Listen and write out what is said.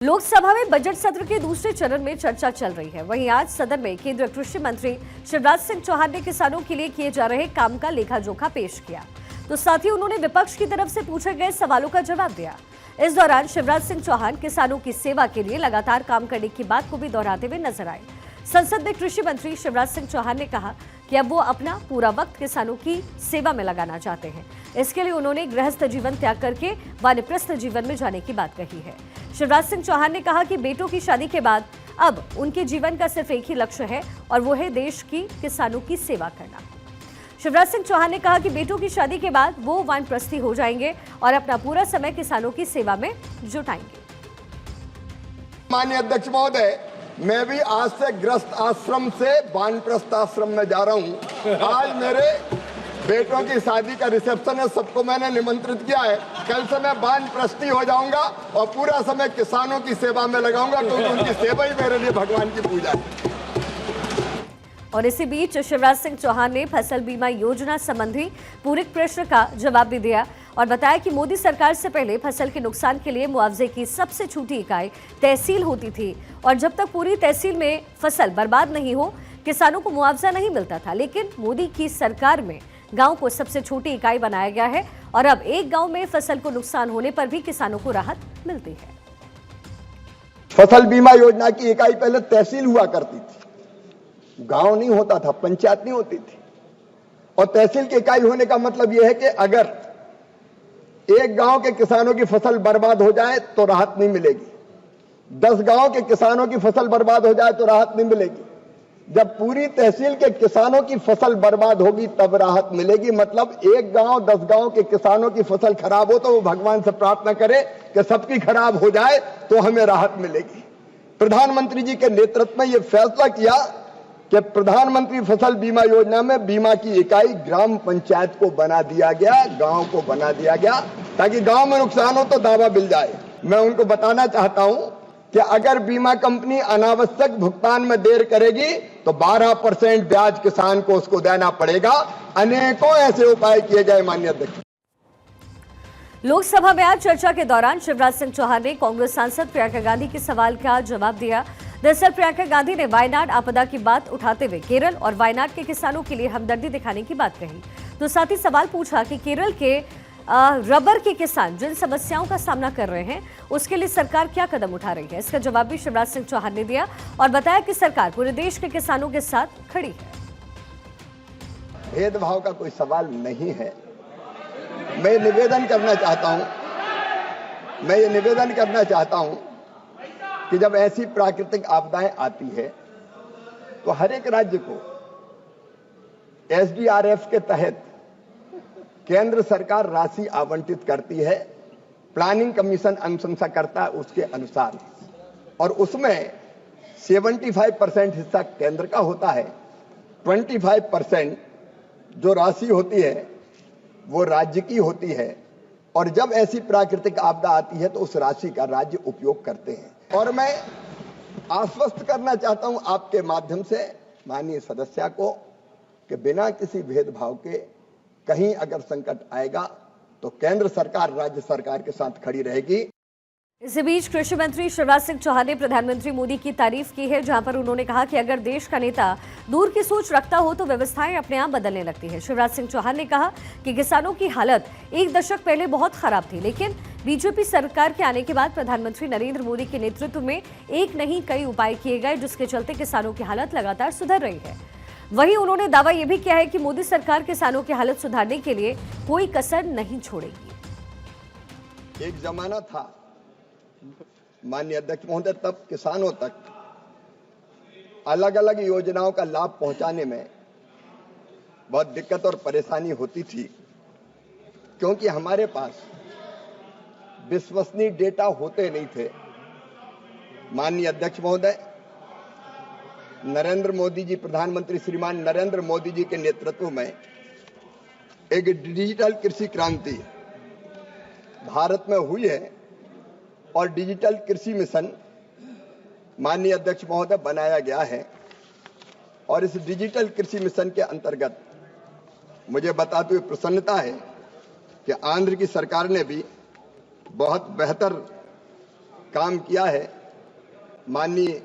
लोकसभा में बजट सत्र के दूसरे चरण में चर्चा चल रही है। वहीं आज सदन में केंद्रीय कृषि मंत्री शिवराज सिंह चौहान ने किसानों के लिए किए जा रहे काम का लेखा जोखा पेश किया, तो साथ ही उन्होंने विपक्ष की तरफ से पूछे गए सवालों का जवाब दिया। इस दौरान शिवराज सिंह चौहान किसानों की सेवा के लिए लगातार काम करने की बात को भी दोहराते हुए नजर आए। संसद में कृषि मंत्री शिवराज सिंह चौहान ने कहा कि अब वो अपना पूरा वक्त किसानों की सेवा में लगाना चाहते हैं। इसके लिए उन्होंने गृहस्थ जीवन त्याग करके वानप्रस्थ जीवन में जाने की बात कही है। शिवराज सिंह चौहान ने कहा कि बेटों की शादी के बाद अब उनके जीवन का सिर्फ एक ही लक्ष्य है और वो है देश की किसानों की सेवा करना। शिवराज सिंह चौहान ने कहा कि बेटों की शादी के बाद वो वानप्रस्थी हो जाएंगे और अपना पूरा समय किसानों की सेवा में जुटाएंगे। माननीय अध्यक्ष महोदय, मैं भी आज से ग्रस्त आश्रम से वानप्रस्थ आश्रम में जा रहा हूँ। आज मेरे बेटों की शादी का रिसेप्शन है, सबको मैंने निमंत्रित किया है। कल से मैं वानप्रस्थी हो जाऊंगा और पूरा समय किसानों की सेवा में लगाऊंगा, क्योंकि उनकी सेवा ही मेरे लिए भगवान की पूजा है। और इसी बीच शिवराज सिंह चौहान ने फसल बीमा योजना संबंधी पूरक प्रश्न का जवाब भी दिया और बताया कि मोदी सरकार से पहले फसल के नुकसान के लिए मुआवजे की सबसे छोटी इकाई तहसील होती थी और जब तक पूरी तहसील में फसल बर्बाद नहीं हो किसानों को मुआवजा नहीं मिलता था। लेकिन मोदी की सरकार में गांव को सबसे छोटी इकाई बनाया गया है और अब एक गांव में फसल को नुकसान होने पर भी किसानों को राहत मिलती है। फसल बीमा योजना की इकाई पहले तहसील हुआ करती थी, गांव नहीं होता था, पंचायत नहीं होती थी। और तहसील की इकाई होने का मतलब यह है कि अगर एक गांव के किसानों की फसल बर्बाद हो जाए तो राहत नहीं मिलेगी, 10 गांव के किसानों की फसल बर्बाद हो जाए तो राहत नहीं मिलेगी। जब पूरी तहसील के किसानों की फसल बर्बाद होगी तब राहत मिलेगी। मतलब एक गांव 10 गांव के किसानों की फसल खराब हो तो वो भगवान से प्रार्थना करे कि सबकी खराब हो जाए तो हमें राहत मिलेगी। प्रधानमंत्री जी के नेतृत्व में यह फैसला किया कि प्रधानमंत्री फसल बीमा योजना में बीमा की इकाई ग्राम पंचायत को बना दिया गया, गांव को बना दिया गया, ताकि गांव में नुकसान हो तो दावा मिल जाए। मैं उनको बताना चाहता हूं कि अगर बीमा कंपनी अनावश्यक भुगतान में देर करेगी तो 12% ब्याज किसान को उसको देना पड़ेगा। अनेकों ऐसे उपाय किए गए। माननीय अध्यक्ष, लोकसभा में आज चर्चा के दौरान शिवराज सिंह चौहान ने कांग्रेस सांसद प्रियंका गांधी के सवाल का जवाब दिया। दरअसल प्रियंका गांधी ने वायनाड आपदा की बात उठाते हुए केरल और वायनाड के किसानों के लिए हमदर्दी दिखाने की बात कही, तो साथ ही सवाल पूछा कि केरल के रबर के किसान जिन समस्याओं का सामना कर रहे हैं उसके लिए सरकार क्या कदम उठा रही है। इसका जवाब भी शिवराज सिंह चौहान ने दिया और बताया कि सरकार पूरे देश के किसानों के साथ खड़ी है। भेदभाव का कोई सवाल नहीं है। मैं निवेदन करना चाहता हूं कि जब ऐसी प्राकृतिक आपदाएं आती है तो हर एक राज्य को SDRF के तहत केंद्र सरकार राशि आवंटित करती है। प्लानिंग कमीशन अनुशंसा करता है उसके अनुसार, और उसमें 75% हिस्सा केंद्र का होता है, 25% जो राशि होती है वो राज्य की होती है। और जब ऐसी प्राकृतिक आपदा आती है तो उस राशि का राज्य उपयोग करते हैं। और मैं आश्वस्त करना चाहता हूं आपके माध्यम से माननीय सदस्य को कि बिना किसी भेदभाव के कहीं अगर संकट आएगा तो केंद्र सरकार राज्य सरकार के साथ खड़ी रहेगी। इसी बीच कृषि मंत्री शिवराज सिंह चौहान ने प्रधानमंत्री मोदी की तारीफ की है, जहां पर उन्होंने कहा कि अगर देश का नेता दूर की सोच रखता हो तो व्यवस्थाएं अपने आप बदलने लगती है। शिवराज सिंह चौहान ने कहा कि किसानों की हालत एक दशक पहले बहुत खराब थी, लेकिन बीजेपी सरकार के आने के बाद प्रधानमंत्री नरेंद्र मोदी के नेतृत्व में एक नहीं कई उपाय किए गए, जिसके चलते किसानों की हालत लगातार सुधर रही है। वहीं उन्होंने दावा यह भी किया है कि मोदी सरकार किसानों की हालत सुधारने के लिए कोई कसर नहीं छोड़ेगी। एक जमाना था माननीय अध्यक्ष महोदय, तब किसानों तक अलग अलग योजनाओं का लाभ पहुंचाने में बहुत दिक्कत और परेशानी होती थी, क्योंकि हमारे पास विश्वसनीय डेटा होते नहीं थे। माननीय अध्यक्ष महोदय, नरेंद्र मोदी जी, प्रधानमंत्री श्रीमान नरेंद्र मोदी जी के नेतृत्व में एक डिजिटल कृषि क्रांति भारत में हुई है और डिजिटल कृषि मिशन माननीय अध्यक्ष महोदय बनाया गया है। और इस डिजिटल कृषि मिशन के अंतर्गत मुझे बताते हुए प्रसन्नता है कि आंध्र की सरकार ने भी बहुत बेहतर काम किया है माननीय